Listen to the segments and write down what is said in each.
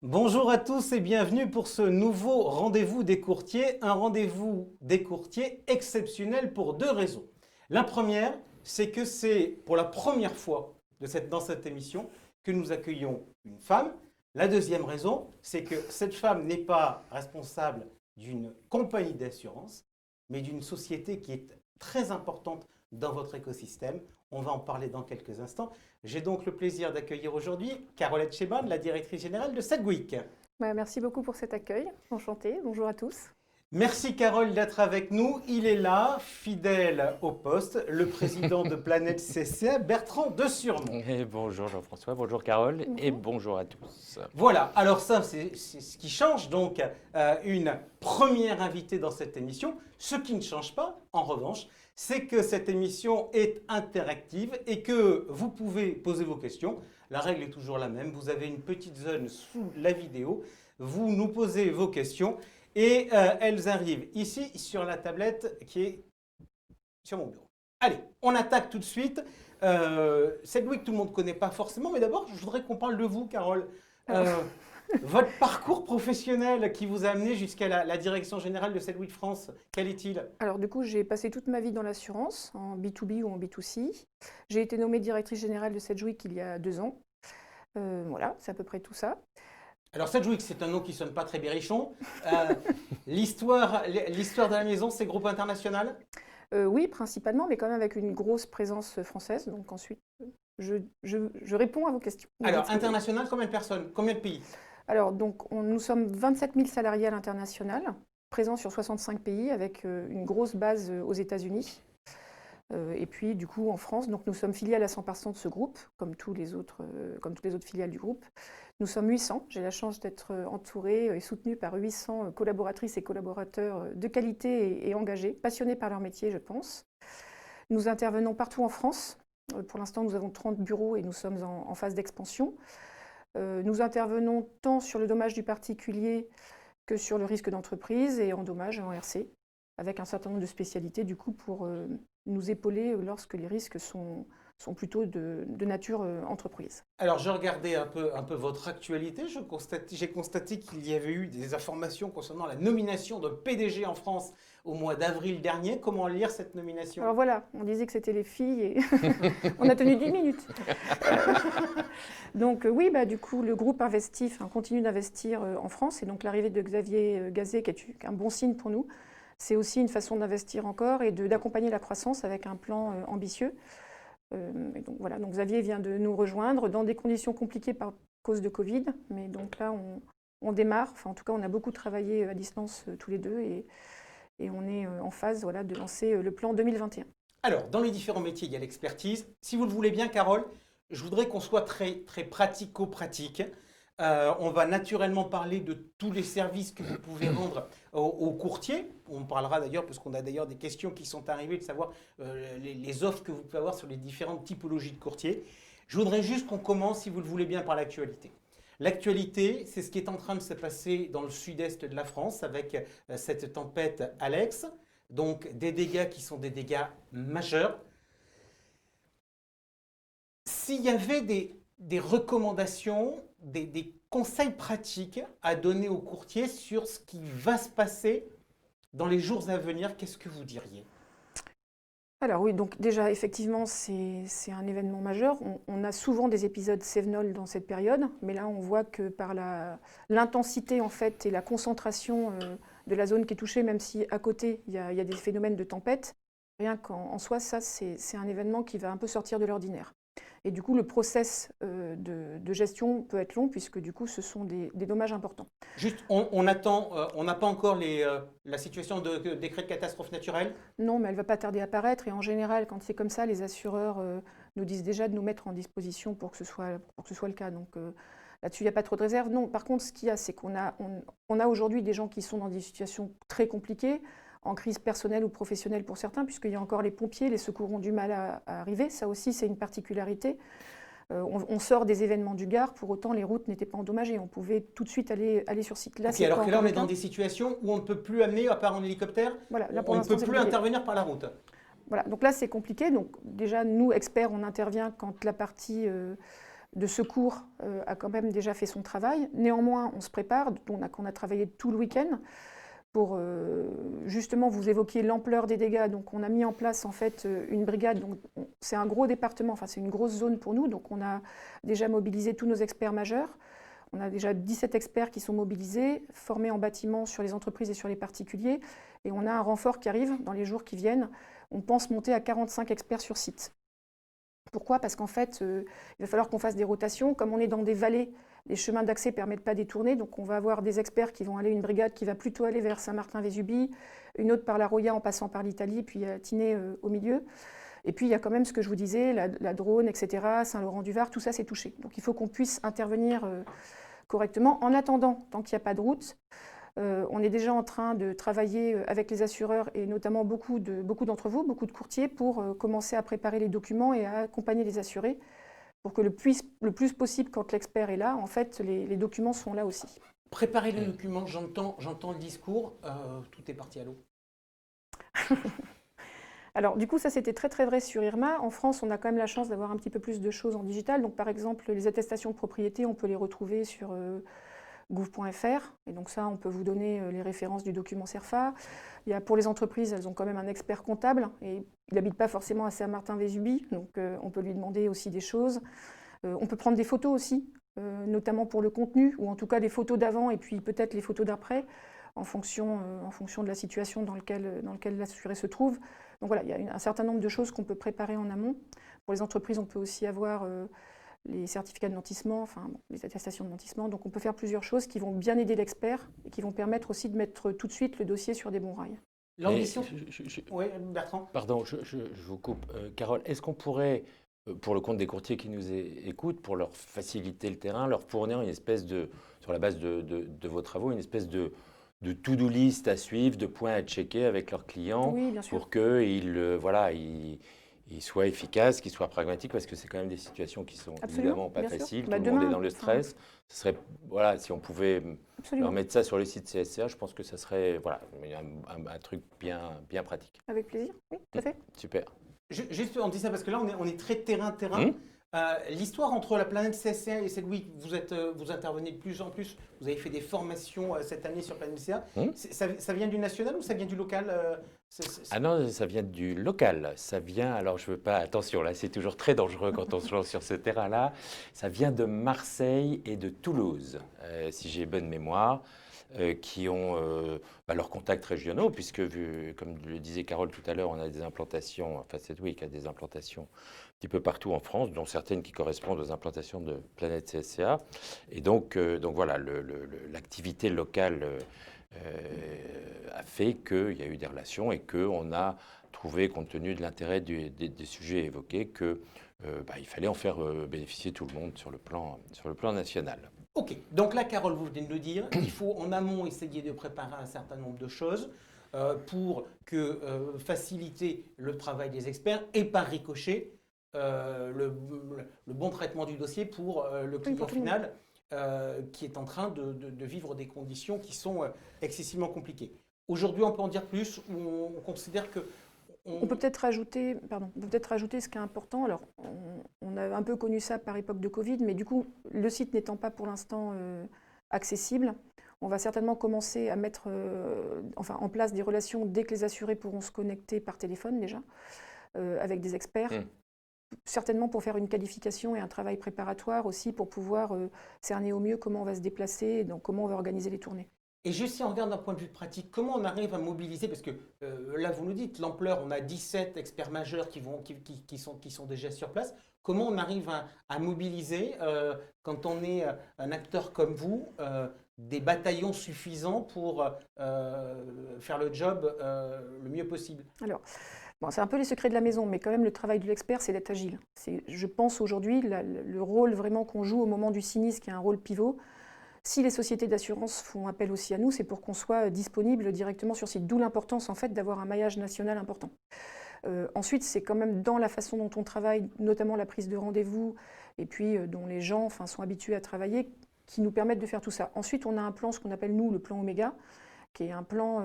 Bonjour à tous et bienvenue pour ce nouveau rendez-vous des courtiers, un rendez-vous des courtiers exceptionnel pour deux raisons. La première, c'est que c'est pour la première fois dans cette émission que nous accueillons une femme. La deuxième raison, c'est que cette femme n'est pas responsable d'une compagnie d'assurance, mais d'une société qui est très importante dans votre écosystème. On va en parler dans quelques instants. J'ai donc le plaisir d'accueillir aujourd'hui Carolette Cheban, la directrice générale de Sedgwick. Merci beaucoup pour cet accueil. Enchantée. Bonjour à tous. Merci Carole d'être avec nous. Il est là, fidèle au poste, le président de Planète CCA, Bertrand de Surmont. Et bonjour Jean-François, bonjour Carole et Bonjour. bonjour à tous. Voilà, alors ça c'est ce qui change, donc une première invitée dans cette émission. Ce qui ne change pas, en revanche, c'est que cette émission est interactive et que vous pouvez poser vos questions. La règle est toujours la même, vous avez une petite zone sous la vidéo, vous nous posez vos questions et elles arrivent ici sur la tablette qui est sur mon bureau. Allez, on attaque tout de suite. Sedgwick, tout le monde ne connaît pas forcément, mais d'abord, je voudrais qu'on parle de vous, Carole. Votre parcours professionnel qui vous a amené jusqu'à la direction générale de Sedgwick France, quel est-il? Alors du coup, j'ai passé toute ma vie dans l'assurance, en B2B ou en B2C. J'ai été nommée directrice générale de Sedgwick il y a 2 ans. Voilà, c'est à peu près tout ça. Alors, Sedgwick, c'est un nom qui ne sonne pas très berrichon. L'histoire de la maison, c'est groupe international? Oui, principalement, mais quand même avec une grosse présence française. Donc ensuite, je réponds à vos questions. Alors, international, combien de personnes? Combien de pays? Alors, donc, nous sommes 27 000 salariés à l'international, présents sur 65 pays, avec une grosse base aux États-Unis. Et puis, du coup, en France, donc, nous sommes filiales à 100% de ce groupe, comme toutes les autres filiales du groupe. Nous sommes 800. J'ai la chance d'être entourée et soutenue par 800 collaboratrices et collaborateurs de qualité et engagés, passionnés par leur métier, je pense. Nous intervenons partout en France. Pour l'instant, nous avons 30 bureaux et nous sommes en phase d'expansion. Nous intervenons tant sur le dommage du particulier que sur le risque d'entreprise et en dommage en RC, avec un certain nombre de spécialités du coup pour nous épauler lorsque les risques sont plutôt de nature entreprise. Alors, je regardais un peu votre actualité. J'ai constaté qu'il y avait eu des informations concernant la nomination de PDG en France au mois d'avril dernier. Comment lire cette nomination? Alors voilà, on disait que c'était les filles et on a tenu 10 minutes. Donc oui, du coup, le groupe investit, continue d'investir en France. Et donc l'arrivée de Xavier Gazet, qui est un bon signe pour nous, c'est aussi une façon d'investir encore et d'accompagner la croissance avec un plan ambitieux. Et donc voilà, donc Xavier vient de nous rejoindre dans des conditions compliquées par cause de Covid. Mais donc là, on démarre. Enfin, en tout cas, on a beaucoup travaillé à distance tous les deux et on est en phase de lancer le plan 2021. Alors, dans les différents métiers, il y a l'expertise. Si vous le voulez bien, Carole, je voudrais qu'on soit très, très pratico-pratique. On va naturellement parler de tous les services que vous pouvez rendre aux courtiers. On parlera d'ailleurs, parce qu'on a d'ailleurs des questions qui sont arrivées, de savoir les offres que vous pouvez avoir sur les différentes typologies de courtiers. Je voudrais juste qu'on commence, si vous le voulez bien, par l'actualité. L'actualité, c'est ce qui est en train de se passer dans le sud-est de la France avec cette tempête Alex. Donc des dégâts qui sont des dégâts majeurs. S'il y avait des recommandations, des conseils pratiques à donner aux courtiers sur ce qui va se passer dans les jours à venir, qu'est-ce que vous diriez? Alors oui, donc déjà, effectivement, c'est un événement majeur. On a souvent des épisodes cévenols dans cette période, mais là, on voit que par l'intensité en fait et la concentration de la zone qui est touchée, même si à côté, il y a des phénomènes de tempête, rien qu'en soi, ça, c'est un événement qui va un peu sortir de l'ordinaire. Et du coup, le process de gestion peut être long, puisque du coup, ce sont des dommages importants. Juste, on attend, on n'a pas encore la situation de décret de catastrophe naturelle? Non, mais elle ne va pas tarder à apparaître. Et en général, quand c'est comme ça, les assureurs nous disent déjà de nous mettre en disposition pour que ce soit le cas. Donc là-dessus, il n'y a pas trop de réserve. Non, par contre, ce qu'il y a, c'est qu'on a aujourd'hui des gens qui sont dans des situations très compliquées, en crise personnelle ou professionnelle pour certains, puisqu'il y a encore les pompiers, les secours ont du mal à arriver. Ça aussi, c'est une particularité. On sort des événements du Gard, pour autant les routes n'étaient pas endommagées. On pouvait tout de suite aller sur site. Là, alors que là, on est dans des situations où on ne peut plus amener, à part en hélicoptère, voilà, là, on ne peut plus intervenir par la route. Voilà, donc là c'est compliqué. Donc déjà, nous, experts, on intervient quand la partie de secours a quand même déjà fait son travail. Néanmoins, on se prépare, on a travaillé tout le week-end pour justement vous évoquer l'ampleur des dégâts. Donc on a mis en place en fait une brigade, c'est un gros département, enfin c'est une grosse zone pour nous, donc on a déjà mobilisé tous nos experts majeurs. On a déjà 17 experts qui sont mobilisés, formés en bâtiment sur les entreprises et sur les particuliers, et on a un renfort qui arrive dans les jours qui viennent. On pense monter à 45 experts sur site. Pourquoi ? Parce qu'en fait, il va falloir qu'on fasse des rotations. Comme on est dans des vallées, les chemins d'accès ne permettent pas de détourner. Donc on va avoir des experts qui vont aller, une brigade qui va plutôt aller vers Saint-Martin-Vésubie, une autre par la Roya en passant par l'Italie, puis Tinée au milieu. Et puis il y a quand même ce que je vous disais, la Drône, etc., Saint-Laurent-du-Var, tout ça c'est touché. Donc il faut qu'on puisse intervenir correctement. En attendant, tant qu'il n'y a pas de route, on est déjà en train de travailler avec les assureurs et notamment beaucoup d'entre vous, beaucoup de courtiers, pour commencer à préparer les documents et à accompagner les assurés pour que le plus possible, quand l'expert est là, en fait, les documents sont là aussi. Préparer les documents, j'entends le discours, tout est parti à l'eau. Alors du coup, ça c'était très très vrai sur Irma. En France, on a quand même la chance d'avoir un petit peu plus de choses en digital. Donc par exemple, les attestations de propriété, on peut les retrouver sur gouv.fr. Et donc ça, on peut vous donner les références du document CERFA. Pour les entreprises, elles ont quand même un expert comptable. Et il n'habite pas forcément à Saint-Martin-Vésubie. Donc on peut lui demander aussi des choses. On peut prendre des photos aussi, notamment pour le contenu, ou en tout cas des photos d'avant et puis peut-être les photos d'après, en fonction de la situation dans laquelle l'assuré se trouve. Donc voilà, il y a un certain nombre de choses qu'on peut préparer en amont. Pour les entreprises, on peut aussi avoir les certificats de nantissement, les attestations de nantissement. Donc on peut faire plusieurs choses qui vont bien aider l'expert et qui vont permettre aussi de mettre tout de suite le dossier sur des bons rails. L'ambition. Oui, Bertrand. Pardon, je vous coupe. Carole, est-ce qu'on pourrait, pour le compte des courtiers qui nous écoutent, pour leur faciliter le terrain, leur fournir une espèce de, sur la base de vos travaux, une espèce de to-do list à suivre, de points à checker avec leurs clients, oui, bien sûr, pour qu'ils soient efficaces, qu'ils soient pragmatiques, parce que c'est quand même des situations qui sont évidemment pas faciles. Tout le monde est dans le stress. Ce serait, si on pouvait leur mettre ça sur le site CSCA, je pense que ça serait un truc bien pratique. Avec plaisir, oui, tout à fait. Super. Juste, on dit ça parce que là, on est très terrain. L'histoire entre la planète CSCA et Sedwick, vous intervenez de plus en plus, vous avez fait des formations cette année sur Planète CSCA. Ça vient du national ou ça vient du local Ah non, ça vient du local. Ça vient, alors je veux pas, attention, là c'est toujours très dangereux quand on se lance sur ce terrain-là. Ça vient de Marseille et de Toulouse, si j'ai bonne mémoire. Qui ont leurs contacts régionaux, puisque, comme le disait Carole tout à l'heure, on a des implantations, enfin Sedwick a des implantations un petit peu partout en France, dont certaines qui correspondent aux implantations de Planète CSCA. Et donc voilà, l'activité locale a fait qu'il y a eu des relations et qu'on a trouvé, compte tenu de l'intérêt des sujets évoqués, qu'il fallait en faire bénéficier tout le monde sur le plan national. Ok, donc là, Carole, vous venez de le dire, il faut en amont essayer de préparer un certain nombre de choses pour faciliter le travail des experts et par ricochet le bon traitement du dossier pour le client final qui est en train de vivre des conditions qui sont excessivement compliquées. Aujourd'hui, on peut en dire plus, ou on considère que... On peut peut-être rajouter ce qui est important. Alors, on a un peu connu ça par époque de Covid, mais du coup, le site n'étant pas pour l'instant accessible, on va certainement commencer à mettre en place des relations dès que les assurés pourront se connecter par téléphone déjà, avec des experts. Certainement pour faire une qualification et un travail préparatoire aussi pour pouvoir cerner au mieux comment on va se déplacer et donc comment on va organiser les tournées. Et juste si on regarde d'un point de vue pratique, comment on arrive à mobiliser, parce que là vous nous dites l'ampleur, on a 17 experts majeurs qui sont déjà sur place, comment on arrive à mobiliser quand on est un acteur comme vous, des bataillons suffisants pour faire le job le mieux possible? Alors, c'est un peu les secrets de la maison, mais quand même le travail de l'expert, c'est d'être agile. Je pense aujourd'hui, le rôle vraiment qu'on joue au moment du sinistre, qui est un rôle pivot, si les sociétés d'assurance font appel aussi à nous, c'est pour qu'on soit disponible directement sur site. D'où l'importance en fait d'avoir un maillage national important. Ensuite, c'est quand même dans la façon dont on travaille, notamment la prise de rendez-vous, et puis dont les gens sont habitués à travailler, qui nous permettent de faire tout ça. Ensuite, on a un plan, ce qu'on appelle nous le plan Oméga, qui est un plan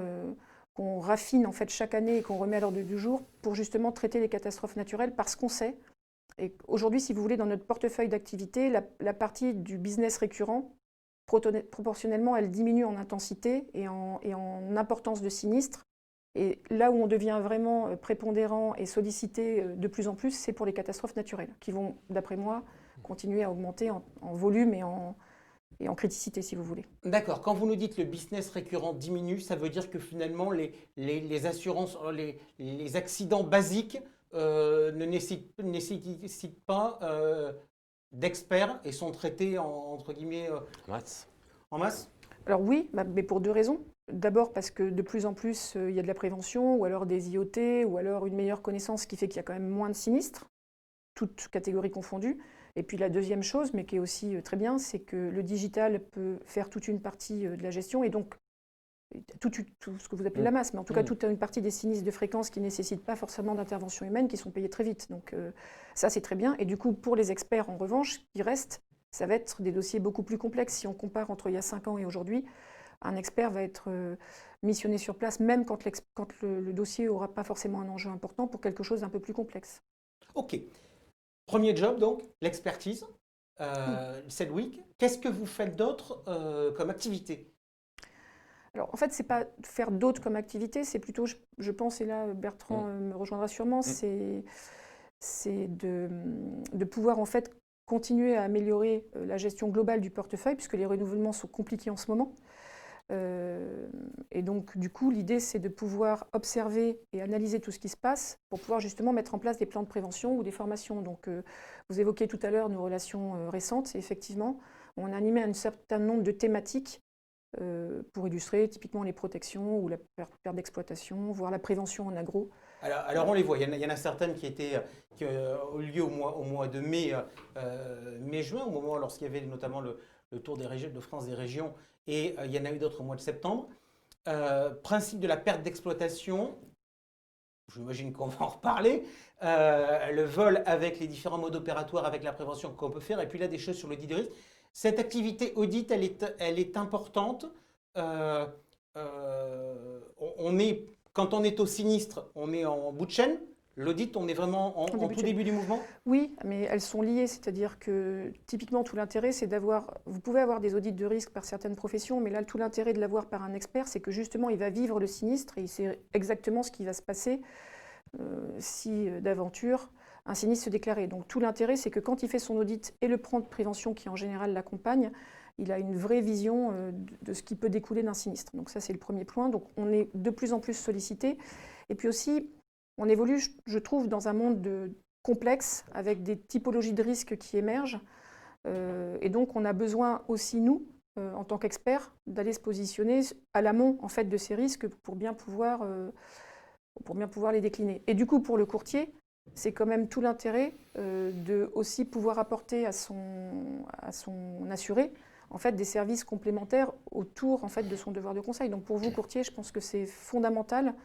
qu'on raffine en fait chaque année et qu'on remet à l'ordre du jour pour justement traiter les catastrophes naturelles, parce qu'on sait Et aujourd'hui, si vous voulez, dans notre portefeuille d'activité, la partie du business récurrent, proportionnellement, elle diminue en intensité et en importance de sinistre. Et là où on devient vraiment prépondérant et sollicité de plus en plus, c'est pour les catastrophes naturelles, qui vont, d'après moi, continuer à augmenter en volume et en criticité, si vous voulez. D'accord. Quand vous nous dites le business récurrent diminue, ça veut dire que finalement les assurances, les accidents basiques ne nécessitent pas d'experts et sont traités entre guillemets Maths. en masse? Alors oui, mais pour deux raisons. D'abord parce que de plus en plus, il y a de la prévention, ou alors des IoT, ou alors une meilleure connaissance qui fait qu'il y a quand même moins de sinistres, toutes catégories confondues. Et puis la deuxième chose, mais qui est aussi très bien, c'est que le digital peut faire toute une partie de la gestion, et donc tout ce que vous appelez la masse, mais en tout cas toute une partie des sinistres de fréquence qui ne nécessitent pas forcément d'intervention humaine, qui sont payés très vite. Donc ça, c'est très bien. Et du coup, pour les experts, en revanche, qui restent, ça va être des dossiers beaucoup plus complexes. Si on compare entre il y a 5 ans et aujourd'hui, un expert va être missionné sur place, même quand le dossier n'aura pas forcément un enjeu important, pour quelque chose d'un peu plus complexe. Ok. Premier job donc, l'expertise. Sedwick, qu'est-ce que vous faites d'autre comme activité? Alors, en fait, c'est pas faire d'autres comme activité, c'est plutôt, je pense, et là Bertrand me rejoindra sûrement, c'est de pouvoir en fait continuer à améliorer la gestion globale du portefeuille, puisque les renouvellements sont compliqués en ce moment. Et donc, du coup, l'idée, c'est de pouvoir observer et analyser tout ce qui se passe pour pouvoir justement mettre en place des plans de prévention ou des formations. Donc, vous évoquiez tout à l'heure nos relations récentes, et effectivement, on a animé un certain nombre de thématiques pour illustrer typiquement les protections ou la perte d'exploitation, voire la prévention en agro. Alors on les voit, il y en a certaines qui ont eu lieu au mois de mai-juin, au moment lorsqu'il y avait notamment le Tour de France des régions, et il y en a eu d'autres au mois de septembre. Principe de la perte d'exploitation, j'imagine qu'on va en reparler, le vol avec les différents modes opératoires, avec la prévention qu'on peut faire, et puis là des choses sur l'audit de risque. Cette activité audit, elle est importante. Quand on est au sinistre, on est en bout de chaîne. L'audit, on est vraiment en tout début du mouvement? Oui, mais elles sont liées, c'est-à-dire que typiquement tout l'intérêt, c'est d'avoir, vous pouvez avoir des audits de risque par certaines professions, mais là tout l'intérêt de l'avoir par un expert, c'est que justement il va vivre le sinistre et il sait exactement ce qui va se passer si d'aventure un sinistre se déclarait. Donc tout l'intérêt, c'est que quand il fait son audit et le plan de prévention qui en général l'accompagne, il a une vraie vision de ce qui peut découler d'un sinistre. Donc ça, c'est le premier point. Donc on est de plus en plus sollicité. Et puis aussi, on évolue, je trouve, dans un monde complexe, avec des typologies de risques qui émergent. Et donc on a besoin aussi, nous, en tant qu'experts, d'aller se positionner à l'amont en fait, de ces risques pour bien pouvoir les décliner. Et du coup, pour le courtier, c'est quand même tout l'intérêt de aussi pouvoir apporter à son assuré en fait, des services complémentaires autour en fait, de son devoir de conseil. Donc pour vous, courtier, je pense que c'est fondamental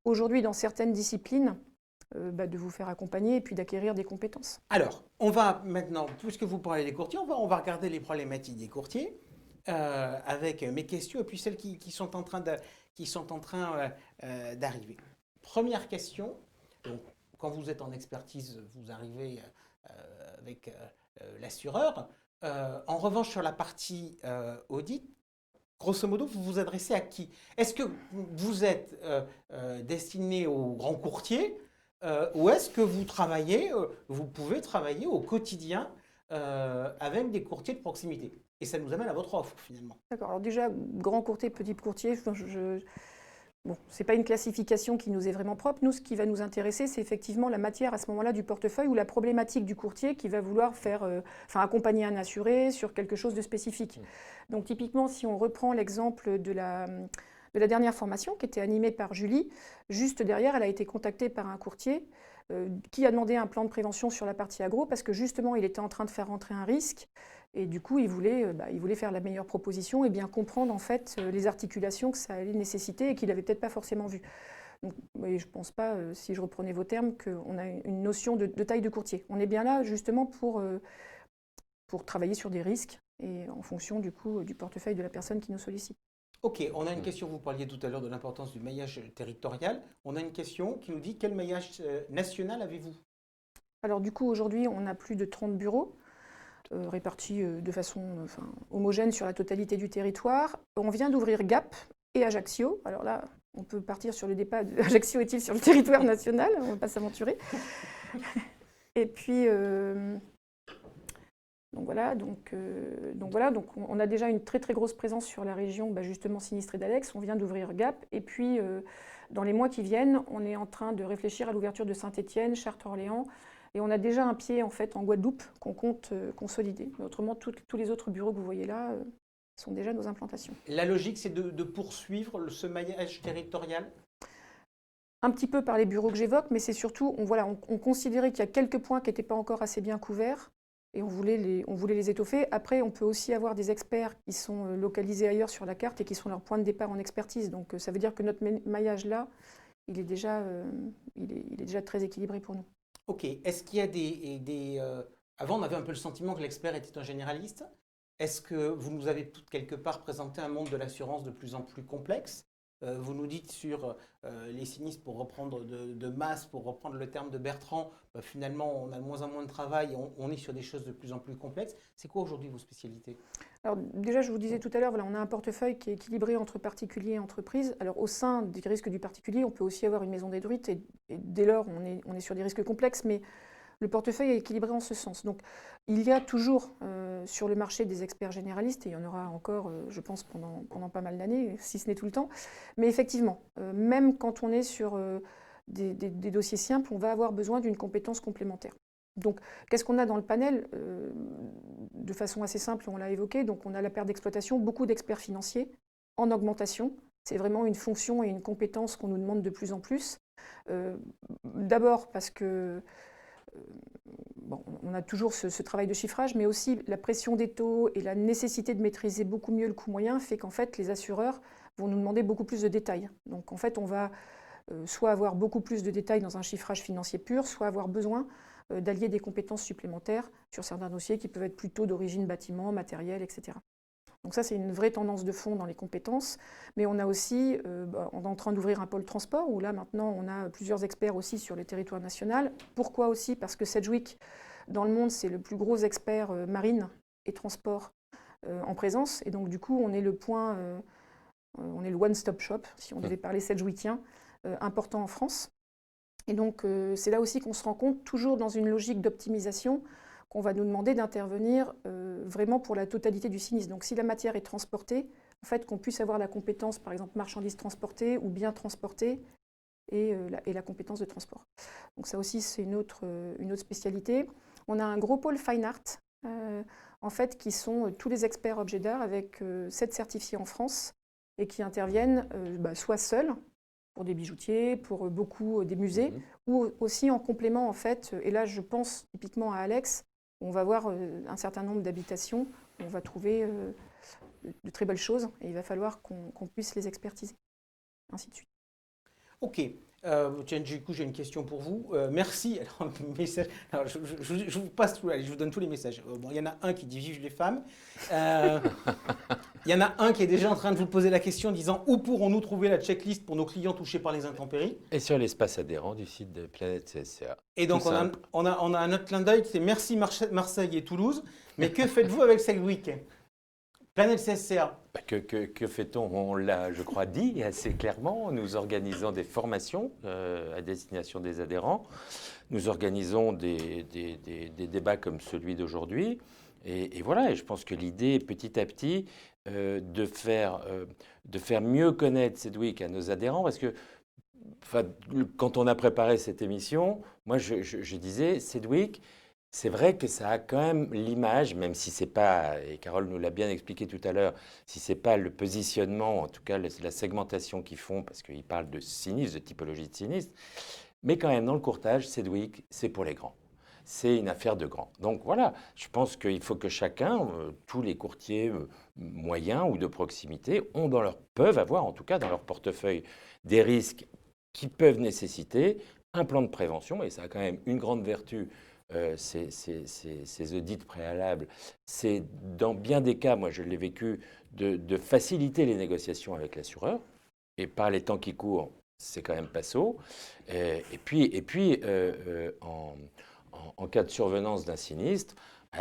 aujourd'hui dans certaines disciplines de vous faire accompagner et puis d'acquérir des compétences. Alors, on va maintenant, puisque vous parlez des courtiers, on va regarder les problématiques des courtiers avec mes questions et puis celles qui sont en train d'arriver. Première question, donc, quand vous êtes en expertise, vous arrivez avec l'assureur. En revanche, sur la partie audit, grosso modo, vous vous adressez à qui? Est-ce que vous êtes destiné aux grands courtiers ou est-ce que vous pouvez travailler au quotidien avec des courtiers de proximité? Et ça nous amène à votre offre finalement. D'accord. Alors déjà, grand courtier, petit courtier, bon, ce n'est pas une classification qui nous est vraiment propre. Nous, ce qui va nous intéresser, c'est effectivement la matière à ce moment-là du portefeuille ou la problématique du courtier qui va vouloir accompagner un assuré sur quelque chose de spécifique. Donc typiquement, si on reprend l'exemple de la dernière formation qui était animée par Julie, juste derrière, elle a été contactée par un courtier qui a demandé un plan de prévention sur la partie agro parce que justement, il était en train de faire rentrer un risque. Et du coup, il voulait faire la meilleure proposition et bien comprendre en fait les articulations que ça allait nécessiter et qu'il n'avait peut-être pas forcément vues. Donc, je ne pense pas, si je reprenais vos termes, qu'on a une notion de taille de courtier. On est bien là justement pour travailler sur des risques et en fonction du coup du portefeuille de la personne qui nous sollicite. Ok, on a une question, vous parliez tout à l'heure de l'importance du maillage territorial. On a une question qui nous dit quel maillage national avez-vous? Alors du coup, aujourd'hui, on a plus de 30 bureaux répartis de façon homogène sur la totalité du territoire. On vient d'ouvrir Gap et Ajaccio. Alors là, on peut partir sur le débat de Ajaccio est-il sur le territoire national? On ne va pas s'aventurer. Et puis, donc on a déjà une très très grosse présence sur la région justement sinistrée d'Alex. On vient d'ouvrir Gap. Et puis, dans les mois qui viennent, on est en train de réfléchir à l'ouverture de Saint-Étienne, Chartres-Orléans. Et on a déjà un pied en fait en Guadeloupe qu'on compte consolider. Mais autrement, tous les autres bureaux que vous voyez là sont déjà nos implantations. La logique, c'est de poursuivre ce maillage territorial? Un petit peu par les bureaux que j'évoque, mais c'est surtout, on considérait qu'il y a quelques points qui n'étaient pas encore assez bien couverts et on voulait les étoffer. Après, on peut aussi avoir des experts qui sont localisés ailleurs sur la carte et qui sont leur point de départ en expertise. Donc ça veut dire que notre maillage là, il est déjà très équilibré pour nous. Ok. Est-ce qu'il y a avant, on avait un peu le sentiment que l'expert était un généraliste. Est-ce que vous nous avez quelque part présenté un monde de l'assurance de plus en plus complexe? Vous nous dites sur les sinistres, pour reprendre de masse, pour reprendre le terme de Bertrand, finalement, on a de moins en moins de travail, on est sur des choses de plus en plus complexes. C'est quoi aujourd'hui vos spécialités? Alors déjà, je vous disais tout à l'heure, on a un portefeuille qui est équilibré entre particuliers et entreprises. Alors au sein des risques du particulier, on peut aussi avoir une maison détruite et dès lors, on est sur des risques complexes, mais le portefeuille est équilibré en ce sens. Donc il y a toujours sur le marché des experts généralistes, et il y en aura encore, je pense, pendant pas mal d'années, si ce n'est tout le temps. Mais effectivement, même quand on est sur des dossiers simples, on va avoir besoin d'une compétence complémentaire. Donc, qu'est-ce qu'on a dans le panel? De façon assez simple, on l'a évoqué, donc on a la perte d'exploitation, beaucoup d'experts financiers en augmentation. C'est vraiment une fonction et une compétence qu'on nous demande de plus en plus. D'abord parce que on a toujours ce travail de chiffrage, mais aussi la pression des taux et la nécessité de maîtriser beaucoup mieux le coût moyen fait qu'en fait, les assureurs vont nous demander beaucoup plus de détails. Donc en fait, on va soit avoir beaucoup plus de détails dans un chiffrage financier pur, soit avoir besoin d'allier des compétences supplémentaires sur certains dossiers qui peuvent être plutôt d'origine bâtiment, matériel, etc. Donc ça, c'est une vraie tendance de fond dans les compétences. Mais on a aussi, on est en train d'ouvrir un pôle transport, où là, maintenant, on a plusieurs experts aussi sur le territoire national. Pourquoi aussi? Parce que Sedgwick, dans le monde, c'est le plus gros expert marine et transport en présence. Et donc, du coup, on est le point, on est le one-stop shop, si on devait parler sedgwickien, important en France. Et donc, c'est là aussi qu'on se rend compte, toujours dans une logique d'optimisation, qu'on va nous demander d'intervenir vraiment pour la totalité du sinistre. Donc si la matière est transportée, en fait, qu'on puisse avoir la compétence, par exemple, marchandises transportées ou bien transportées, et la compétence de transport. Donc ça aussi, c'est une autre spécialité. On a un gros pôle Fine Art, en fait, qui sont tous les experts objets d'art avec 7 certifiés en France et qui interviennent soit seuls, pour des bijoutiers, pour beaucoup des musées, ou aussi en complément, en fait, et là, je pense typiquement à Alex, on va voir un certain nombre d'habitations, on va trouver de très belles choses, et il va falloir qu'on puisse les expertiser, ainsi de suite. Ok. Tiens, du coup, j'ai une question pour vous. Merci. Alors, message. Alors, je vous passe tout, allez, je vous donne tous les messages. Bon, il y en a un qui dit vive les femmes. Il y en a un qui est déjà en train de vous poser la question en disant où pourrons-nous trouver la checklist pour nos clients touchés par les intempéries? Et sur l'espace adhérent du site de Planète CSCA. Et donc, on a un autre clin d'œil, c'est merci Marseille et Toulouse. Mais que faites-vous avec Sedgwick? Planète CSCA. Que fait-on? On l'a, je crois, dit assez clairement. Nous organisons des formations à destination des adhérents. Nous organisons des débats comme celui d'aujourd'hui. Et voilà, et je pense que l'idée, petit à petit, de faire mieux connaître Sedgwick à nos adhérents, parce que quand on a préparé cette émission, moi, je disais, Sedgwick, c'est vrai que ça a quand même l'image, même si c'est pas, et Carole nous l'a bien expliqué tout à l'heure, si c'est pas le positionnement, en tout cas la segmentation qu'ils font, parce qu'ils parlent de sinistre, de typologie de sinistre, mais quand même dans le courtage, Sedgwick, c'est pour les grands. C'est une affaire de grands. Donc voilà, je pense qu'il faut que chacun, tous les courtiers moyens ou de proximité, peuvent avoir en tout cas dans leur portefeuille des risques qui peuvent nécessiter un plan de prévention, et ça a quand même une grande vertu. Ces audits préalables, c'est dans bien des cas, moi je l'ai vécu, de faciliter les négociations avec l'assureur, et par les temps qui courent, c'est quand même pas sot. Et puis en cas de survenance d'un sinistre,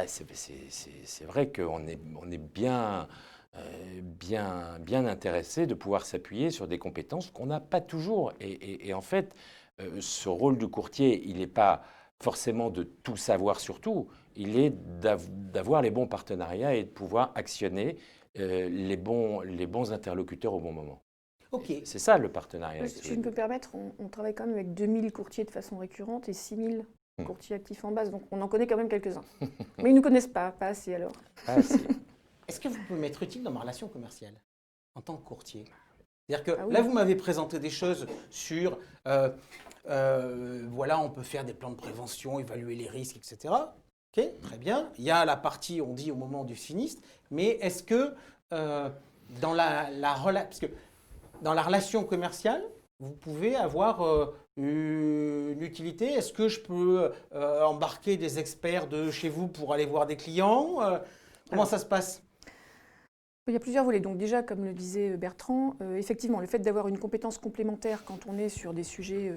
c'est vrai qu'on est bien, bien intéressé de pouvoir s'appuyer sur des compétences qu'on n'a pas toujours. Et en fait, ce rôle du courtier, il n'est pas forcément de tout savoir sur tout, il est d'avoir les bons partenariats et de pouvoir actionner les bons interlocuteurs au bon moment. Ok. C'est ça le partenariat. Si je me peux permettre, on travaille quand même avec 2000 courtiers de façon récurrente et 6000 courtiers actifs en base, donc on en connaît quand même quelques-uns. Mais ils ne nous connaissent pas assez alors. Ah, si. Est-ce que vous pouvez m'être utile dans ma relation commerciale en tant que courtier? C'est-à-dire que Ah oui. là, vous m'avez présenté des choses sur, voilà, on peut faire des plans de prévention, évaluer les risques, etc. Ok, très bien. Il y a la partie, on dit, au moment du sinistre, mais est-ce que dans parce que dans la relation commerciale, vous pouvez avoir une utilité? Est-ce que je peux embarquer des experts de chez vous pour aller voir des clients? Comment ça se passe? Il y a plusieurs volets. Donc déjà, comme le disait Bertrand, effectivement, le fait d'avoir une compétence complémentaire quand on est sur des sujets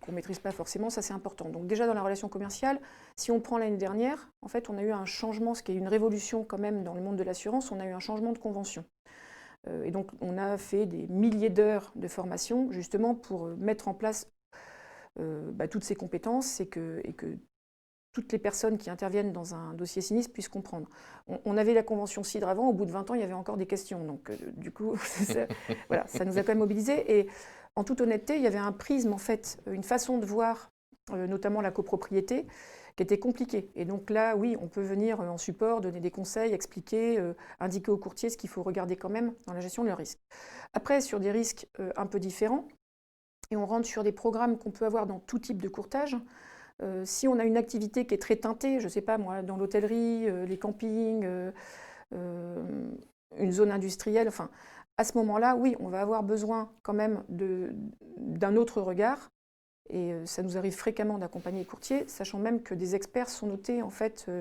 qu'on ne maîtrise pas forcément, ça c'est important. Donc déjà dans la relation commerciale, si on prend l'année dernière, en fait, on a eu un changement, ce qui est une révolution quand même dans le monde de l'assurance, on a eu un changement de convention. Et donc on a fait des milliers d'heures de formation justement pour mettre en place toutes ces compétences et que toutes les personnes qui interviennent dans un dossier sinistre puissent comprendre. On avait la convention CIDR avant, au bout de 20 ans, il y avait encore des questions. Donc, du coup, voilà, ça nous a quand même mobilisés. Et en toute honnêteté, il y avait un prisme, en fait, une façon de voir, notamment la copropriété, qui était compliquée. Et donc là, oui, on peut venir en support, donner des conseils, expliquer, indiquer aux courtiers ce qu'il faut regarder quand même dans la gestion de leurs risques. Après, sur des risques un peu différents, et on rentre sur des programmes qu'on peut avoir dans tout type de courtage. Si on a une activité qui est très teintée, je ne sais pas moi, dans l'hôtellerie, les campings, une zone industrielle, enfin, à ce moment-là, oui, on va avoir besoin quand même d'un autre regard. Et ça nous arrive fréquemment d'accompagner les courtiers, sachant même que des experts sont notés en fait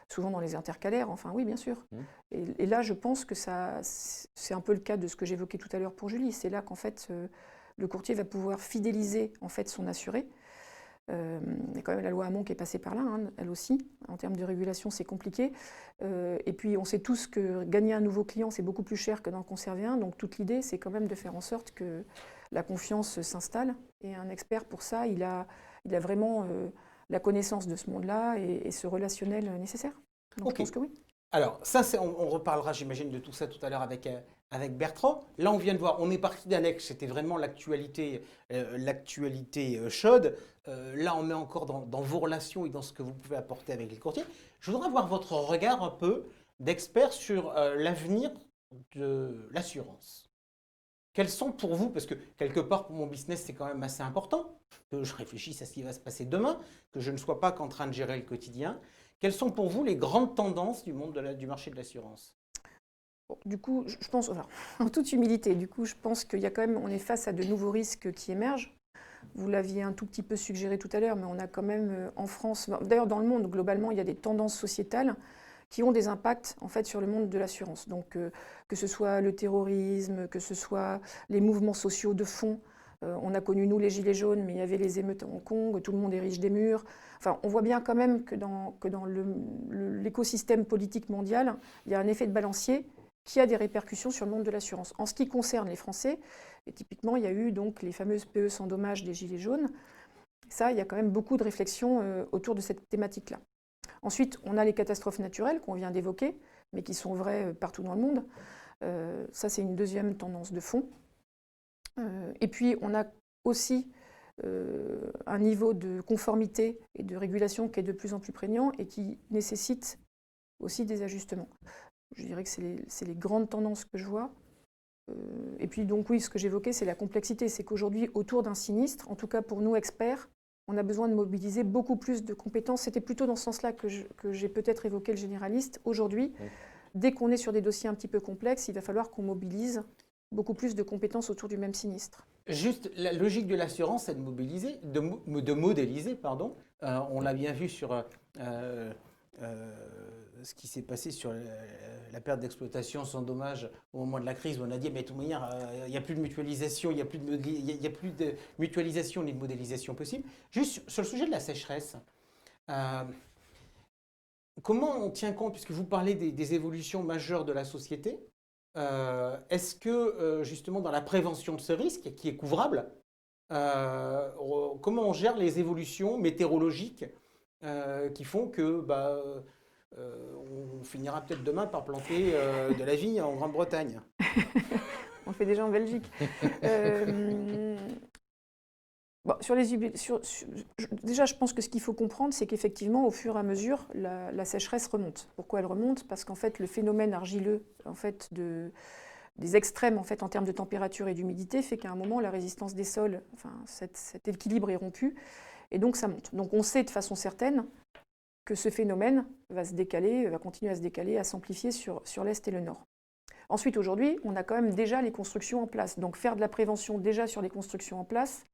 souvent dans les intercalaires, enfin oui, bien sûr. Et là, je pense que c'est un peu le cas de ce que j'évoquais tout à l'heure pour Julie. C'est là qu'en fait, le courtier va pouvoir fidéliser en fait son assuré. Il y a quand même la loi Hamon qui est passée par là, hein, elle aussi. En termes de régulation, c'est compliqué. Et puis, on sait tous que gagner un nouveau client, c'est beaucoup plus cher que d'en conserver un. Donc, toute l'idée, c'est quand même de faire en sorte que la confiance s'installe. Et un expert, pour ça, il a vraiment la connaissance de ce monde-là et ce relationnel nécessaire. Donc, je pense que oui. Alors, ça, on reparlera, j'imagine, de tout ça tout à l'heure avec Bertrand. Là, on vient de voir, on est parti d'Alex, c'était vraiment l'actualité chaude. Là, on est encore dans vos relations et dans ce que vous pouvez apporter avec les courtiers. Je voudrais avoir votre regard un peu d'expert sur l'avenir de l'assurance. Quels sont pour vous, parce que quelque part pour mon business c'est quand même assez important, que je réfléchisse à ce qui va se passer demain, que je ne sois pas qu'en train de gérer le quotidien, quelles sont pour vous les grandes tendances du monde du marché de l'assurance? Bon, du coup, je pense, enfin, en toute humilité, du coup, je pense qu'il y a quand même, on est face à de nouveaux risques qui émergent. Vous l'aviez un tout petit peu suggéré tout à l'heure, mais on a quand même en France, d'ailleurs dans le monde globalement, il y a des tendances sociétales qui ont des impacts en fait sur le monde de l'assurance. Donc que ce soit le terrorisme, que ce soit les mouvements sociaux de fond. On a connu nous les gilets jaunes, mais il y avait les émeutes à Hong Kong, tout le monde érige des murs. Enfin, on voit bien quand même que dans l'écosystème politique mondial, il y a un effet de balancier qui a des répercussions sur le monde de l'assurance. En ce qui concerne les Français, et typiquement, il y a eu donc les fameuses PE sans dommage des gilets jaunes. Ça, il y a quand même beaucoup de réflexions autour de cette thématique-là. Ensuite, on a les catastrophes naturelles qu'on vient d'évoquer, mais qui sont vraies partout dans le monde. Ça, c'est une deuxième tendance de fond. Et puis, on a aussi un niveau de conformité et de régulation qui est de plus en plus prégnant et qui nécessite aussi des ajustements. Je dirais que c'est les grandes tendances que je vois. Et puis donc oui, ce que j'évoquais, c'est la complexité. C'est qu'aujourd'hui, autour d'un sinistre, en tout cas pour nous experts, on a besoin de mobiliser beaucoup plus de compétences. C'était plutôt dans ce sens-là que j'ai peut-être évoqué le généraliste. Aujourd'hui, dès qu'on est sur des dossiers un petit peu complexes, il va falloir qu'on mobilise beaucoup plus de compétences autour du même sinistre. Juste, la logique de l'assurance, c'est de mobiliser, de modéliser, pardon. On l'a bien vu sur ce qui s'est passé sur la perte d'exploitation sans dommage au moment de la crise, où on a dit, mais de toute manière, il n'y a plus de mutualisation, il n'y a plus de mutualisation ni de modélisation possible. Juste sur le sujet de la sécheresse, Comment on tient compte, puisque vous parlez des évolutions majeures de la société, est-ce que justement dans la prévention de ce risque, qui est couvrable, comment on gère les évolutions météorologiques qui font que on finira peut-être demain par planter de la vigne en Grande-Bretagne? On le fait déjà en Belgique. Bon, déjà, je pense que ce qu'il faut comprendre, c'est qu'effectivement, au fur et à mesure, la sécheresse remonte. Pourquoi elle remonte? Parce qu'en fait, le phénomène argileux en fait, des extrêmes en fait, en termes de température et d'humidité fait qu'à un moment, la résistance des sols, enfin, cet équilibre est rompu, et donc ça monte. Donc on sait de façon certaine que ce phénomène va se décaler, va continuer à se décaler, à s'amplifier sur l'Est et le Nord. Ensuite, aujourd'hui, on a quand même déjà les constructions en place. Donc faire de la prévention déjà sur les constructions en place,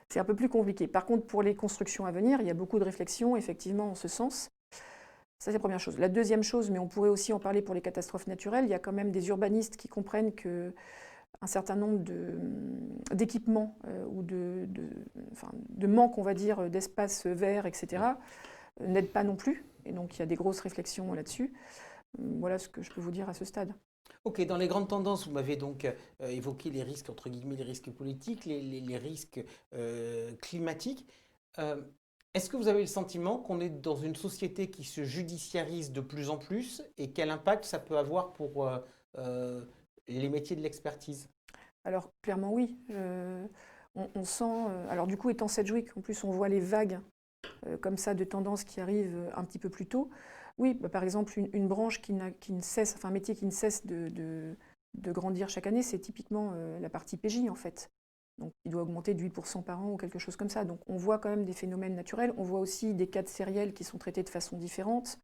c'est un peu plus compliqué. Par contre, pour les constructions à venir, il y a beaucoup de réflexions, effectivement, en ce sens. Ça, c'est la première chose. La deuxième chose, mais on pourrait aussi en parler pour les catastrophes naturelles, il y a quand même des urbanistes qui comprennent qu'un certain nombre d'équipements ou de manque, on va dire, d'espaces verts, etc., n'aident pas non plus. Et donc, il y a des grosses réflexions là-dessus. Voilà ce que je peux vous dire à ce stade. Ok, dans les grandes tendances, vous m'avez donc évoqué les risques, entre guillemets, les risques politiques, les risques climatiques. Est-ce que vous avez le sentiment qu'on est dans une société qui se judiciarise de plus en plus et quel impact ça peut avoir pour les métiers de l'expertise? Alors, clairement, oui. On sent... alors, du coup, étant Sedgwick, en plus, on voit les vagues comme ça de tendances qui arrivent un petit peu plus tôt. Oui, par exemple, une branche qui ne cesse, enfin un métier qui ne cesse de grandir chaque année, c'est typiquement la partie PJ en fait. Donc il doit augmenter de 8% par an ou quelque chose comme ça. Donc on voit quand même des phénomènes naturels, on voit aussi des cas de sériels qui sont traités de façon différente.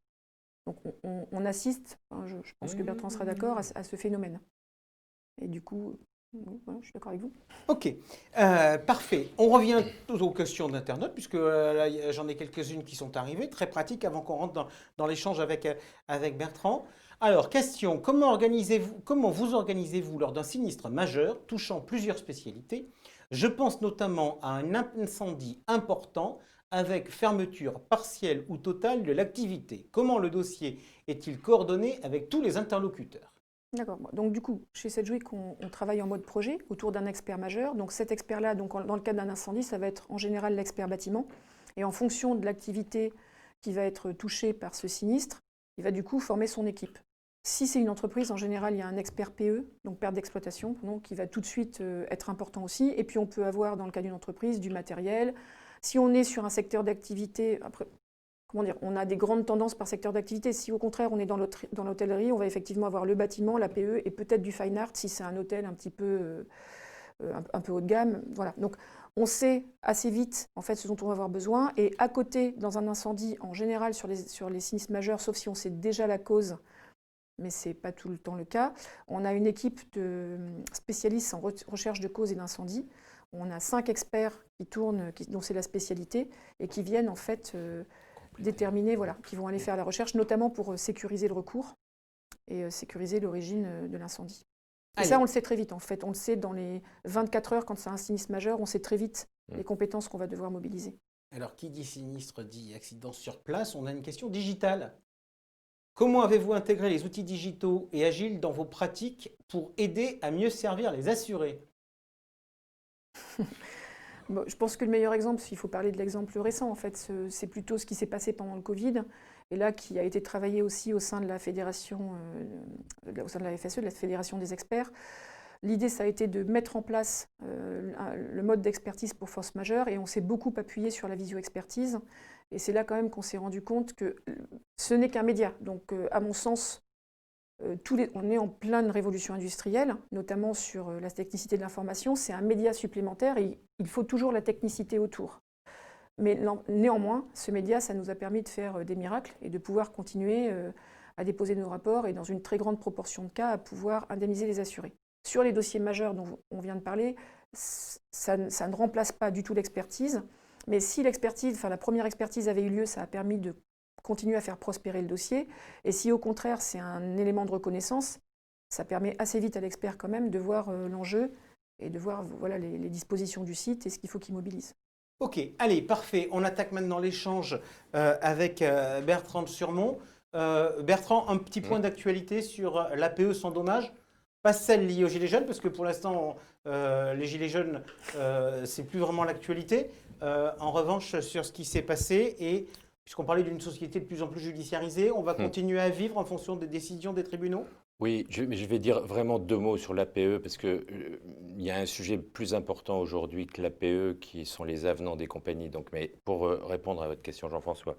Donc on assiste, hein, je pense que Bertrand sera d'accord, à ce phénomène. Et du coup, oui, voilà, je suis d'accord avec vous. Ok, parfait. On revient aux questions d'internautes, puisque là, j'en ai quelques-unes qui sont arrivées, très pratiques, avant qu'on rentre dans l'échange avec Bertrand. Alors, question, comment vous organisez-vous lors d'un sinistre majeur touchant plusieurs spécialités? Je pense notamment à un incendie important avec fermeture partielle ou totale de l'activité. Comment le dossier est-il coordonné avec tous les interlocuteurs? D'accord. Donc du coup, chez Sedgwick, on travaille en mode projet autour d'un expert majeur. Donc cet expert-là, dans le cadre d'un incendie, ça va être en général l'expert bâtiment. Et en fonction de l'activité qui va être touchée par ce sinistre, il va du coup former son équipe. Si c'est une entreprise, en général, il y a un expert PE, donc perte d'exploitation, qui va tout de suite être important aussi. Et puis on peut avoir, dans le cas d'une entreprise, du matériel. Si on est sur un secteur d'activité, après, comment dire, on a des grandes tendances par secteur d'activité. Si au contraire on est dans l'hôtellerie, on va effectivement avoir le bâtiment, la PE et peut-être du fine art si c'est un hôtel un petit peu, un peu haut de gamme. Voilà. Donc on sait assez vite en fait ce dont on va avoir besoin. Et à côté, dans un incendie, en général sur les sinistres majeurs, sauf si on sait déjà la cause, mais ce n'est pas tout le temps le cas, on a une équipe de spécialistes en recherche de causes et d'incendie. On a 5 experts qui tournent, dont c'est la spécialité, et qui viennent en fait déterminés, voilà, qui vont aller faire la recherche, notamment pour sécuriser le recours et sécuriser l'origine de l'incendie. Et ça, on le sait très vite, en fait. On le sait dans les 24 heures, quand c'est un sinistre majeur, on sait très vite les compétences qu'on va devoir mobiliser. Alors, qui dit sinistre dit accident sur place. On a une question digitale. Comment avez-vous intégré les outils digitaux et agiles dans vos pratiques pour aider à mieux servir les assurés? Bon, je pense que le meilleur exemple, s'il faut parler de l'exemple récent, en fait, c'est plutôt ce qui s'est passé pendant le Covid, et là qui a été travaillé aussi au sein de la fédération, au sein de la FSE, de la Fédération des experts. L'idée, ça a été de mettre en place le mode d'expertise pour force majeure, et on s'est beaucoup appuyé sur la visio-expertise. Et c'est là quand même qu'on s'est rendu compte que ce n'est qu'un média. Donc, à mon sens, on est en pleine révolution industrielle, notamment sur la technicité de l'information. C'est un média supplémentaire et il faut toujours la technicité autour. Mais néanmoins, ce média, ça nous a permis de faire des miracles et de pouvoir continuer à déposer nos rapports et dans une très grande proportion de cas à pouvoir indemniser les assurés. Sur les dossiers majeurs dont on vient de parler, ça ne remplace pas du tout l'expertise. Mais si la première expertise avait eu lieu, ça a permis de continuer à faire prospérer le dossier. Et si au contraire c'est un élément de reconnaissance, ça permet assez vite à l'expert quand même de voir l'enjeu et de voir voilà, les dispositions du site et ce qu'il faut qu'il mobilise. Ok, allez, parfait. On attaque maintenant l'échange avec Bertrand de Surmont. Bertrand, un petit point d'actualité sur l'APE sans dommage. Pas celle liée aux Gilets jaunes, parce que pour l'instant, les Gilets jaunes, c'est plus vraiment l'actualité. En revanche, sur ce qui s'est passé, et puisqu'on parlait d'une société de plus en plus judiciarisée, on va continuer à vivre en fonction des décisions des tribunaux? Oui, mais je vais dire vraiment deux mots sur l'APE parce que il y a un sujet plus important aujourd'hui que l'APE qui sont les avenants des compagnies. Donc, mais pour répondre à votre question, Jean-François,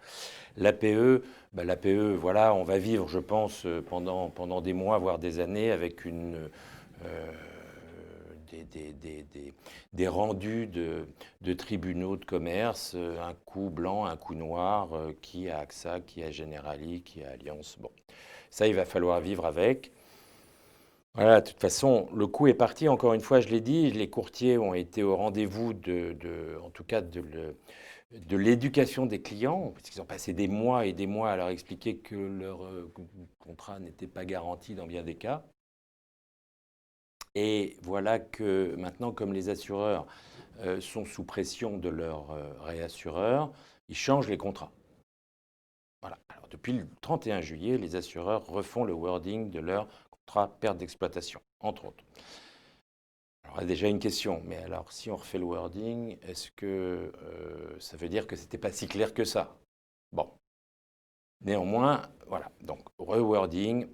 l'APE, voilà, on va vivre, je pense, pendant des mois, voire des années, avec euh, des rendus de tribunaux de commerce, un coup blanc, un coup noir, qui a AXA, qui a Generali, qui a Allianz. Bon, ça, il va falloir vivre avec. Voilà, de toute façon, le coup est parti. Encore une fois, je l'ai dit, les courtiers ont été au rendez-vous en tout cas, de l'éducation des clients, parce qu'ils ont passé des mois et des mois à leur expliquer que leur contrat n'était pas garanti dans bien des cas. Et voilà que maintenant, comme les assureurs sont sous pression de leurs réassureurs, ils changent les contrats. Voilà. Alors, depuis le 31 juillet, les assureurs refont le wording de leur contrat perte d'exploitation, entre autres. Alors, il y a déjà une question, mais alors si on refait le wording, est-ce que ça veut dire que c'était pas si clair que ça? Bon. Néanmoins, voilà, donc rewording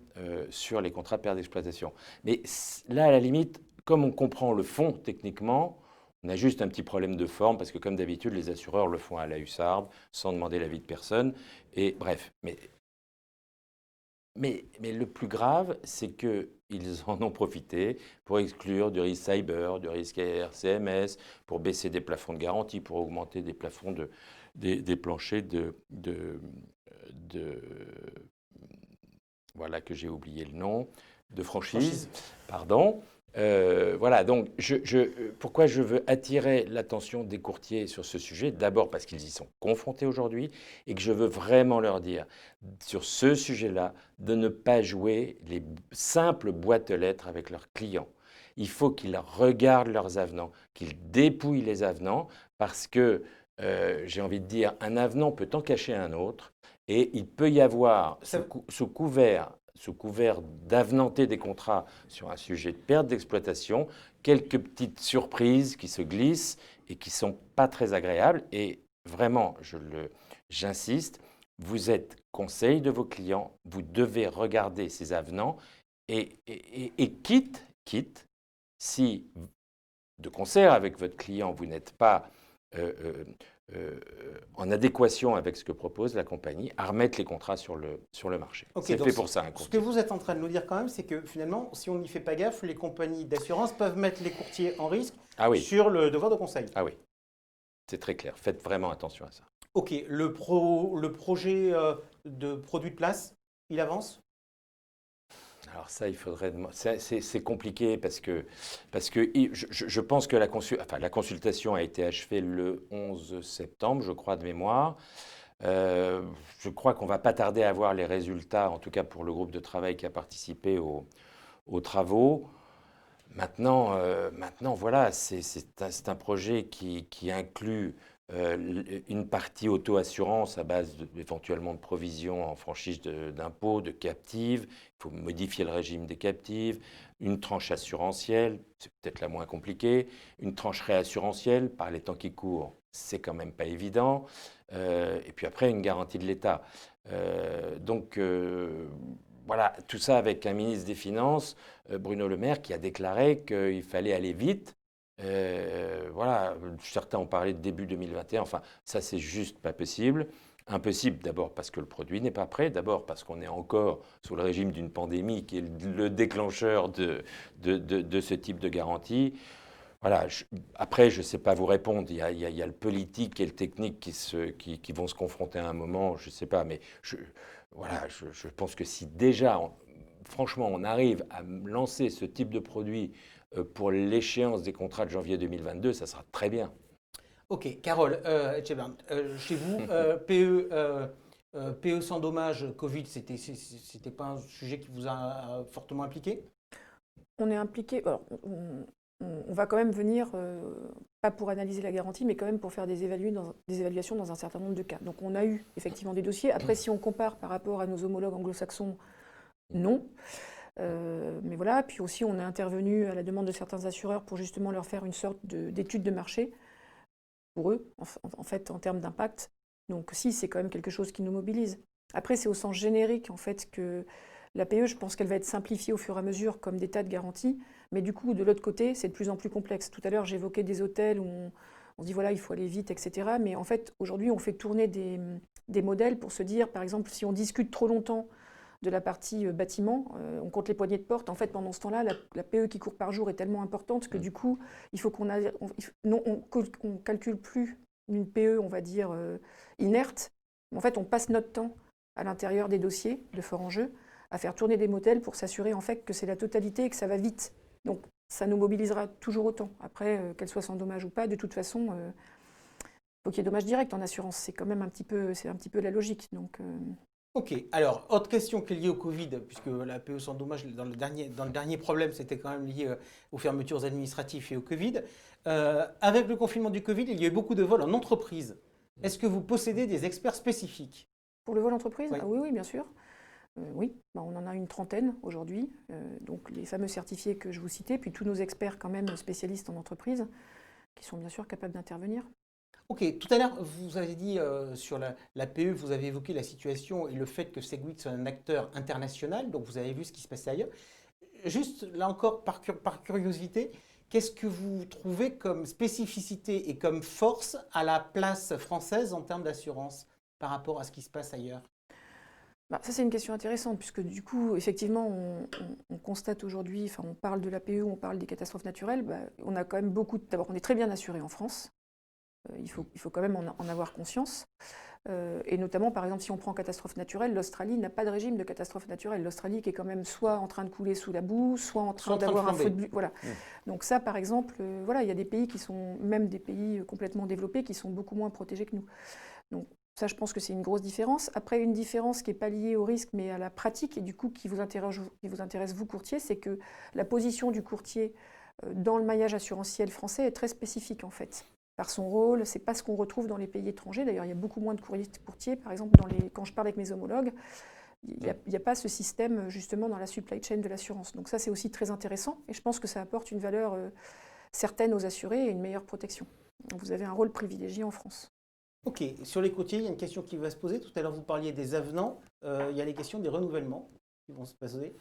sur les contrats de perte d'exploitation. Mais là, à la limite, comme on comprend le fond techniquement, on a juste un petit problème de forme, parce que comme d'habitude, les assureurs le font à la hussarde, sans demander l'avis de personne. Et bref, mais le plus grave, c'est qu'ils en ont profité pour exclure du risque cyber, du risque RCMS, pour baisser des plafonds de garantie, pour augmenter des plafonds des planchers de voilà que j'ai oublié le nom, de franchise, pardon. Voilà, donc pourquoi je veux attirer l'attention des courtiers sur ce sujet? D'abord parce qu'ils y sont confrontés aujourd'hui et que je veux vraiment leur dire, sur ce sujet-là, de ne pas jouer les simples boîtes aux lettres avec leurs clients. Il faut qu'ils regardent leurs avenants, qu'ils dépouillent les avenants parce que, j'ai envie de dire, un avenant peut en cacher un autre et il peut y avoir, sous couvert d'avenanter des contrats sur un sujet de perte d'exploitation, quelques petites surprises qui se glissent et qui ne sont pas très agréables. Et vraiment, j'insiste, vous êtes conseil de vos clients, vous devez regarder ces avenants et quitte, si de concert avec votre client, vous n'êtes pas euh, en adéquation avec ce que propose la compagnie, à remettre les contrats sur le marché. Ok, c'est donc fait pour ça, un ce que courtier. vous êtes en train de nous dire quand même, c'est que finalement, si on n'y fait pas gaffe, les compagnies d'assurance peuvent mettre les courtiers en risque Ah oui, sur le devoir de conseil. ah oui, c'est très clair. Faites vraiment attention à ça. Ok, le projet de produit de place, il avance? Alors ça, il faudrait. C'est compliqué parce que je pense que la consultation a été achevée le 11 septembre, je crois, de mémoire. Je crois qu'on va pas tarder à voir les résultats, en tout cas pour le groupe de travail qui a participé aux travaux. Maintenant, voilà, c'est un projet qui inclut une partie auto-assurance à base éventuellement de provisions en franchise d'impôts, de captives. Il faut modifier le régime des captives. Une tranche assurantielle, c'est peut-être la moins compliquée. Une tranche réassurantielle, par les temps qui courent, c'est quand même pas évident. Et puis après, une garantie de l'État. Donc, voilà, tout ça avec un ministre des Finances, Bruno Le Maire, qui a déclaré qu'il fallait aller vite. Voilà, certains ont parlé de début 2021. Enfin, ça, c'est juste pas possible. Impossible d'abord parce que le produit n'est pas prêt, d'abord parce qu'on est encore sous le régime d'une pandémie qui est le déclencheur de ce type de garantie. Voilà, après, je ne sais pas vous répondre. Il y a le politique et le technique qui vont se confronter à un moment, je ne sais pas, mais voilà, je pense que si déjà, franchement, on arrive à lancer ce type de produit pour l'échéance des contrats de janvier 2022, ça sera très bien. Ok, Carole, Etchebarn, chez vous, PE sans dommage, Covid, c'était pas un sujet qui vous a fortement impliqué? On est impliqué, alors, on va quand même venir, pas pour analyser la garantie, mais quand même pour faire des évaluations dans un certain nombre de cas. Donc on a eu effectivement des dossiers. Après, si on compare par rapport à nos homologues anglo-saxons, non. Mais voilà, puis aussi on est intervenu à la demande de certains assureurs pour justement leur faire une sorte d'étude de marché pour eux, en fait, en termes d'impact. Donc si, c'est quand même quelque chose qui nous mobilise. Après, c'est au sens générique, en fait, que l'APE, je pense qu'elle va être simplifiée au fur et à mesure comme des tas de garanties. Mais du coup, de l'autre côté, c'est de plus en plus complexe. Tout à l'heure, j'évoquais des hôtels où on se dit, voilà, il faut aller vite, etc. Mais en fait, aujourd'hui, on fait tourner des modèles pour se dire, par exemple, si on discute trop longtemps de la partie bâtiment, on compte les poignées de porte. En fait, pendant ce temps-là, la PE qui court par jour est tellement importante que du coup, il faut qu'on ne calcule plus une PE, on va dire, inerte. En fait, on passe notre temps à l'intérieur des dossiers de fort enjeu à faire tourner des modèles pour s'assurer en fait que c'est la totalité et que ça va vite. Donc, ça nous mobilisera toujours autant. Après, qu'elle soit sans dommage ou pas, de toute façon, faut qu'il y ait dommage direct en assurance. C'est quand même un petit peu la logique. Donc, Ok, alors, autre question qui est liée au Covid, puisque la PE sans dommage, dans le dernier problème, c'était quand même lié aux fermetures administratives et au Covid. Avec le confinement du Covid, il y a eu beaucoup de vols en entreprise. Est-ce que vous possédez des experts spécifiques? pour le vol entreprise, Oui. ah oui, bien sûr. Oui, on en a une trentaine aujourd'hui. Donc, les fameux certifiés que je vous citais, puis tous nos experts quand même spécialistes en entreprise, qui sont bien sûr capables d'intervenir. Ok, tout à l'heure, vous avez dit sur la PE, vous avez évoqué la situation et le fait que Segwit soit un acteur international, donc vous avez vu ce qui se passait ailleurs. Juste, là encore, par curiosité, qu'est-ce que vous trouvez comme spécificité et comme force à la place française en termes d'assurance par rapport à ce qui se passe ailleurs? Ça, c'est une question intéressante, puisque du coup, effectivement, on constate aujourd'hui, enfin, on parle de la PE, on parle des catastrophes naturelles, on a quand même beaucoup. D'abord, on est très bien assuré en France. Il faut quand même en avoir conscience. Et notamment, par exemple, si on prend catastrophe naturelle, l'Australie n'a pas de régime de catastrophe naturelle. L'Australie qui est quand même soit en train de couler sous la boue, soit en train d'avoir un feu de voilà. Donc ça, par exemple, voilà, il y a des pays qui sont, même des pays complètement développés, qui sont beaucoup moins protégés que nous. Donc ça, je pense que c'est une grosse différence. Après, une différence qui n'est pas liée au risque, mais à la pratique, et du coup qui vous intéresse vous, courtier, c'est que la position du courtier dans le maillage assurantiel français est très spécifique, en fait. Par son rôle, c'est pas ce qu'on retrouve dans les pays étrangers. D'ailleurs, il y a beaucoup moins de courtiers. Par exemple, quand je parle avec mes homologues, il n'y a pas ce système justement dans la supply chain de l'assurance. Donc ça, c'est aussi très intéressant et je pense que ça apporte une valeur certaine aux assurés et une meilleure protection. Donc vous avez un rôle privilégié en France. Ok, sur les courtiers, il y a une question qui va se poser. Tout à l'heure, vous parliez des avenants. Il y a les questions des renouvellements qui vont se poser.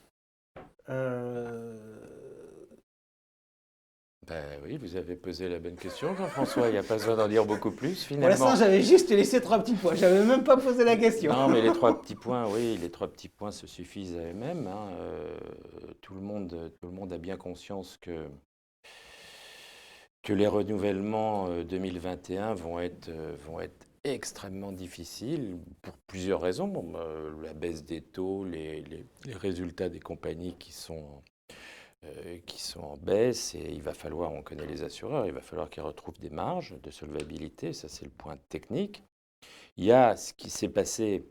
Oui, vous avez posé la bonne question, Jean-François. Il n'y a pas besoin d'en dire beaucoup plus, Pour finalement. l'instant, j'avais juste laissé 3 petits points. J'avais même pas posé la question. Non, mais les 3 petits points, oui, les 3 petits points se suffisent à eux-mêmes. Tout le monde a bien conscience que les renouvellements 2021 vont être extrêmement difficiles pour plusieurs raisons. La baisse des taux, les résultats des compagnies qui sont en baisse, et il va falloir, on connaît les assureurs, il va falloir qu'ils retrouvent des marges de solvabilité, ça c'est le point technique. Il y a ce qui s'est passé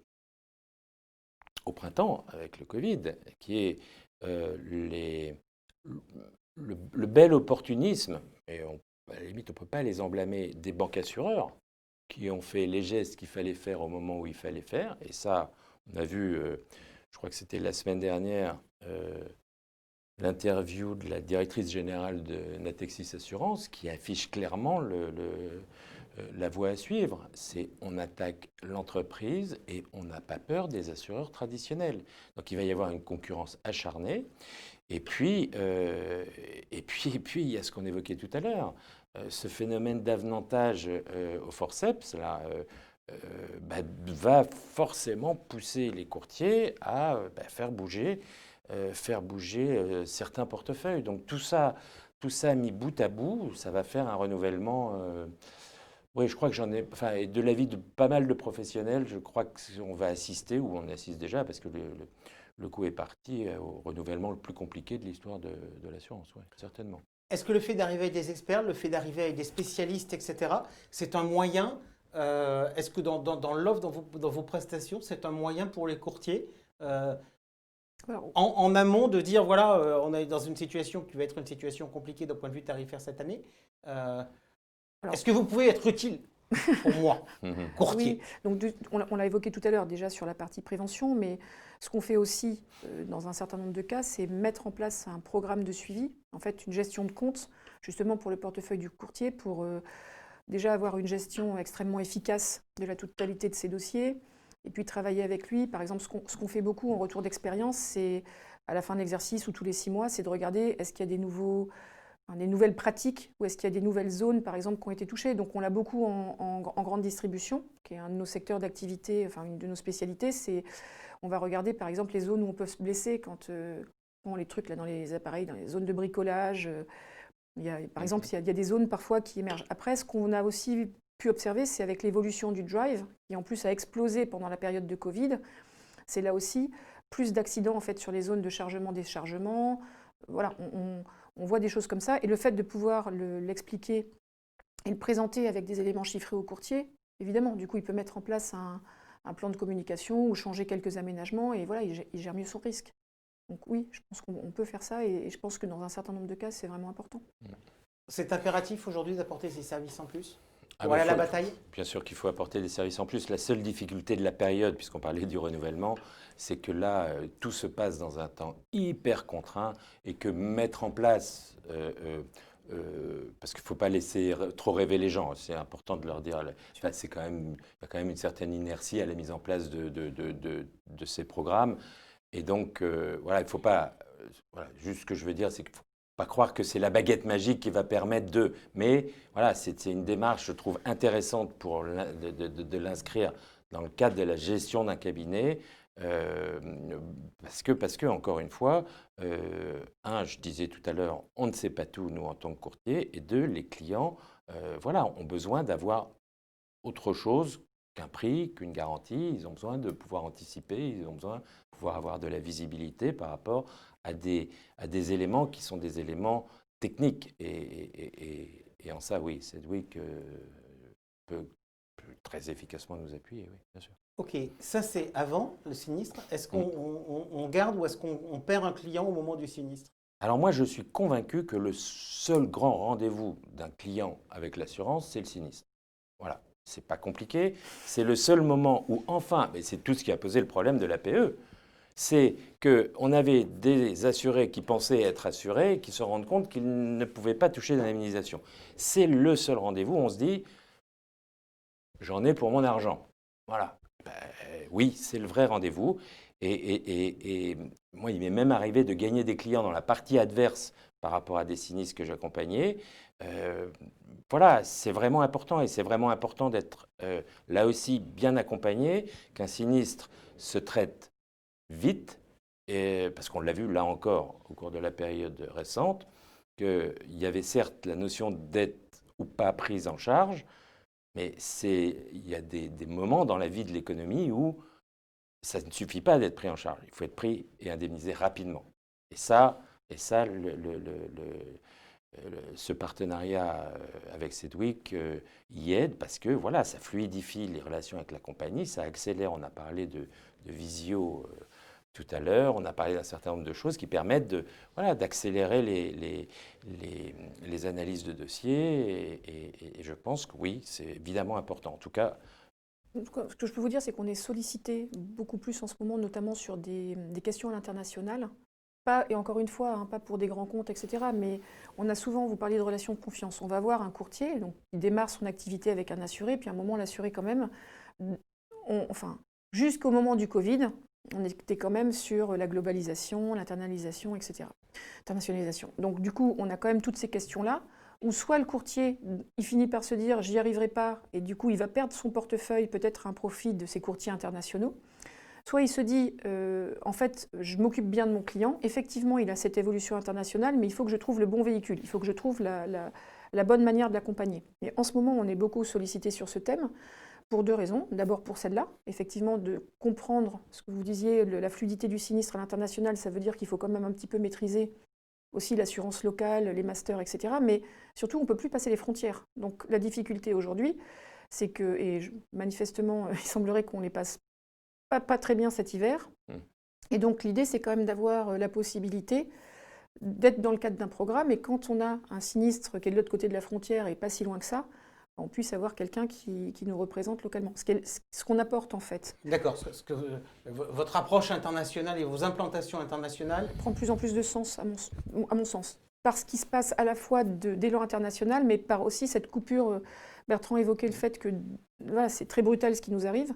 au printemps avec le Covid, qui est le bel opportunisme, et à la limite on ne peut pas les emblâmer, des banques assureurs qui ont fait les gestes qu'il fallait faire au moment où il fallait faire, et ça on a vu, je crois que c'était la semaine dernière, l'interview de la directrice générale de Natexis Assurance qui affiche clairement la voie à suivre. C'est on attaque l'entreprise et on n'a pas peur des assureurs traditionnels. Donc il va y avoir une concurrence acharnée. Et puis il y a ce qu'on évoquait tout à l'heure, ce phénomène d'avenantage au forceps là. Va forcément pousser les courtiers à faire bouger certains portefeuilles. Donc tout ça mis bout à bout, ça va faire un renouvellement. Oui, je crois que et de l'avis de pas mal de professionnels, je crois qu'on va assister, ou on assiste déjà, parce que le coup est parti au renouvellement le plus compliqué de l'histoire de l'assurance, ouais, certainement. Est-ce que le fait d'arriver avec des experts, le fait d'arriver avec des spécialistes, etc., c'est un moyen, est-ce que dans l'offre, dans vos prestations, c'est un moyen pour les courtiers Alors, en amont de dire, voilà, on est dans une situation qui va être une situation compliquée d'un point de vue tarifaire cette année. Alors- Est-ce que vous pouvez être utile pour moi, courtier? Oui, donc on l'a évoqué tout à l'heure déjà sur la partie prévention, mais ce qu'on fait aussi dans un certain nombre de cas, c'est mettre en place un programme de suivi, en fait une gestion de compte, justement pour le portefeuille du courtier, pour déjà avoir une gestion extrêmement efficace de la totalité de ses dossiers, et puis travailler avec lui. Par exemple, ce qu'on fait beaucoup en retour d'expérience, c'est à la fin de l'exercice ou tous les 6 mois, c'est de regarder est-ce qu'il y a des nouvelles pratiques ou est-ce qu'il y a des nouvelles zones, par exemple, qui ont été touchées. Donc on l'a beaucoup en grande distribution, qui est un de nos secteurs d'activité, enfin une de nos spécialités. On va regarder, par exemple, les zones où on peut se blesser quand les trucs là, dans les appareils, dans les zones de bricolage. Par exemple, il y a des zones parfois qui émergent. Après, ce qu'on a aussi pu observer, c'est avec l'évolution du drive, qui en plus a explosé pendant la période de Covid, c'est là aussi plus d'accidents en fait, sur les zones de chargement-déchargement. Voilà, on voit des choses comme ça. Et le fait de pouvoir l'expliquer et le présenter avec des éléments chiffrés au courtier, évidemment, du coup, il peut mettre en place un plan de communication ou changer quelques aménagements et voilà, il gère mieux son risque. Donc oui, je pense qu'on peut faire ça et je pense que dans un certain nombre de cas, c'est vraiment important. C'est impératif aujourd'hui d'apporter ces services en plus Ah pour bah, aller à la bataille? Bien sûr qu'il faut apporter des services en plus. La seule difficulté de la période, puisqu'on parlait du renouvellement, c'est que là, tout se passe dans un temps hyper contraint et que mettre en place, parce qu'il ne faut pas laisser trop rêver les gens, c'est important de leur dire, enfin, il y a quand même une certaine inertie à la mise en place de ces programmes. Et donc, voilà, il ne faut pas, voilà, juste ce que je veux dire, c'est qu'il ne faut pas croire que c'est la baguette magique qui va permettre de. Mais voilà, c'est une démarche, je trouve, intéressante de l'inscrire dans le cadre de la gestion d'un cabinet. Parce que, encore une fois, je disais tout à l'heure, on ne sait pas tout, nous, en tant que courtier. Et deux, les clients, voilà, ont besoin d'avoir autre chose qu'un prix, qu'une garantie. Ils ont besoin de pouvoir anticiper, ils ont besoin de pouvoir avoir de la visibilité par rapport à des éléments qui sont des éléments techniques. Et en ça, oui, Sedgwick peut très efficacement nous appuyer, oui, bien sûr. Ok, ça c'est avant le sinistre. Est-ce qu'on garde ou est-ce qu'on perd un client au moment du sinistre? Alors moi, je suis convaincu que le seul grand rendez-vous d'un client avec l'assurance, c'est le sinistre. Voilà. C'est pas compliqué. C'est le seul moment où, enfin, mais c'est tout ce qui a posé le problème de l'APE, c'est qu'on avait des assurés qui pensaient être assurés et qui se rendent compte qu'ils ne pouvaient pas toucher d'indemnisation. C'est le seul rendez-vous où on se dit, j'en ai pour mon argent. Voilà. Ben, oui, c'est le vrai rendez-vous. Et moi, il m'est même arrivé de gagner des clients dans la partie adverse par rapport à des sinistres que j'accompagnais. Voilà, c'est vraiment important et c'est vraiment important d'être là aussi bien accompagné, qu'un sinistre se traite vite, parce qu'on l'a vu là encore au cours de la période récente, qu'il y avait certes la notion d'être ou pas prise en charge, mais il y a des moments dans la vie de l'économie où ça ne suffit pas d'être pris en charge, il faut être pris et indemnisé rapidement. Et ça ce partenariat avec Sedgwick y aide parce que voilà, ça fluidifie les relations avec la compagnie, ça accélère. On a parlé de visio tout à l'heure, on a parlé d'un certain nombre de choses qui permettent d'accélérer les analyses de dossiers et je pense que oui, c'est évidemment important. En tout cas, ce que je peux vous dire, c'est qu'on est sollicité beaucoup plus en ce moment, notamment sur des questions à l'international. Et encore une fois, hein, pas pour des grands comptes, etc. Mais on a souvent, vous parliez de relations de confiance. On va voir un courtier, donc il démarre son activité avec un assuré, puis à un moment, l'assuré quand même, jusqu'au moment du Covid, on était quand même sur la globalisation, l'internalisation, etc. Internationalisation. Donc du coup, on a quand même toutes ces questions-là, où soit le courtier, il finit par se dire, j'y arriverai pas, et du coup, il va perdre son portefeuille, peut-être un profit de ces courtiers internationaux. Soit il se dit, en fait, je m'occupe bien de mon client, effectivement, il a cette évolution internationale, mais il faut que je trouve le bon véhicule, il faut que je trouve la bonne manière de l'accompagner. Et en ce moment, on est beaucoup sollicité sur ce thème, pour deux raisons. D'abord pour celle-là, effectivement, de comprendre ce que vous disiez, la fluidité du sinistre à l'international, ça veut dire qu'il faut quand même un petit peu maîtriser aussi l'assurance locale, les masters, etc. Mais surtout, on ne peut plus passer les frontières. Donc la difficulté aujourd'hui, c'est que, manifestement, il semblerait qu'on les passe pas très bien cet hiver. Et donc l'idée, c'est quand même d'avoir la possibilité d'être dans le cadre d'un programme, et quand on a un sinistre qui est de l'autre côté de la frontière et pas si loin que ça, on puisse avoir quelqu'un qui nous représente localement. Ce qu'on apporte en fait. D'accord. Votre approche internationale et vos implantations internationales Prend de plus en plus de sens à mon sens. Par ce qui se passe à la fois d'élan international, mais par aussi cette coupure. Bertrand évoquait le fait que voilà, c'est très brutal ce qui nous arrive.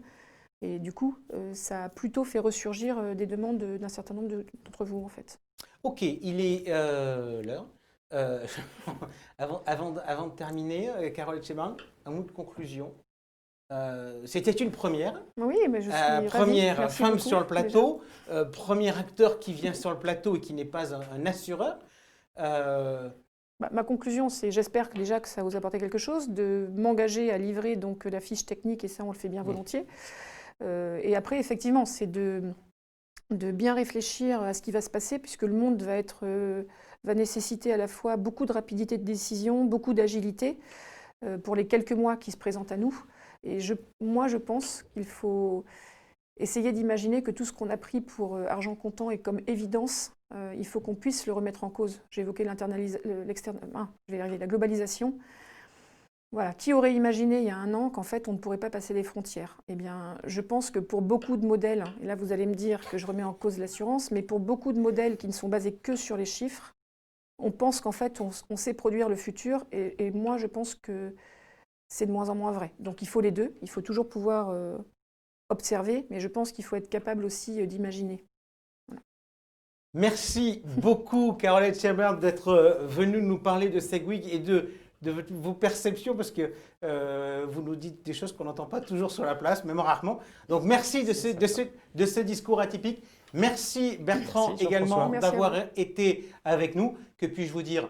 Et du coup, ça a plutôt fait ressurgir des demandes d'un certain nombre d'entre vous, en fait. Ok, il est l'heure. Euh, avant de terminer, Carole Tcheban, un mot de conclusion. C'était une première. Oui, mais je suis ravie. Première Merci femme beaucoup, sur le plateau, premier acteur qui vient sur le plateau et qui n'est pas un assureur. Ma conclusion, c'est j'espère que déjà que ça vous a apporté quelque chose, de m'engager à livrer donc la fiche technique, et ça on le fait bien volontiers. Et après, effectivement, c'est de bien réfléchir à ce qui va se passer, puisque le monde va nécessiter à la fois beaucoup de rapidité de décision, beaucoup d'agilité pour les quelques mois qui se présentent à nous. Et moi, je pense qu'il faut essayer d'imaginer que tout ce qu'on a pris pour argent comptant et comme évidence, il faut qu'on puisse le remettre en cause. J'ai évoqué la globalisation. Voilà. Qui aurait imaginé il y a un an qu'en fait on ne pourrait pas passer les frontières? Eh bien, je pense que pour beaucoup de modèles, et là vous allez me dire que je remets en cause l'assurance, mais pour beaucoup de modèles qui ne sont basés que sur les chiffres, on pense qu'en fait on sait produire le futur, et moi je pense que c'est de moins en moins vrai. Donc il faut les deux, il faut toujours pouvoir observer, mais je pense qu'il faut être capable aussi d'imaginer. Voilà. Merci beaucoup, Caroline Tcheban, d'être venue nous parler de Segwit et de vos perceptions, parce que vous nous dites des choses qu'on n'entend pas toujours sur la place, même rarement. Donc merci de ce discours atypique. Merci Bertrand Merci, également Merci d'avoir été avec nous. Que puis-je vous dire?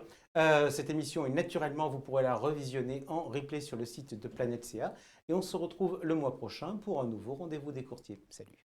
Cette émission, et naturellement, vous pourrez la revisionner en replay sur le site de Planète CA. Et on se retrouve le mois prochain pour un nouveau rendez-vous des courtiers. Salut.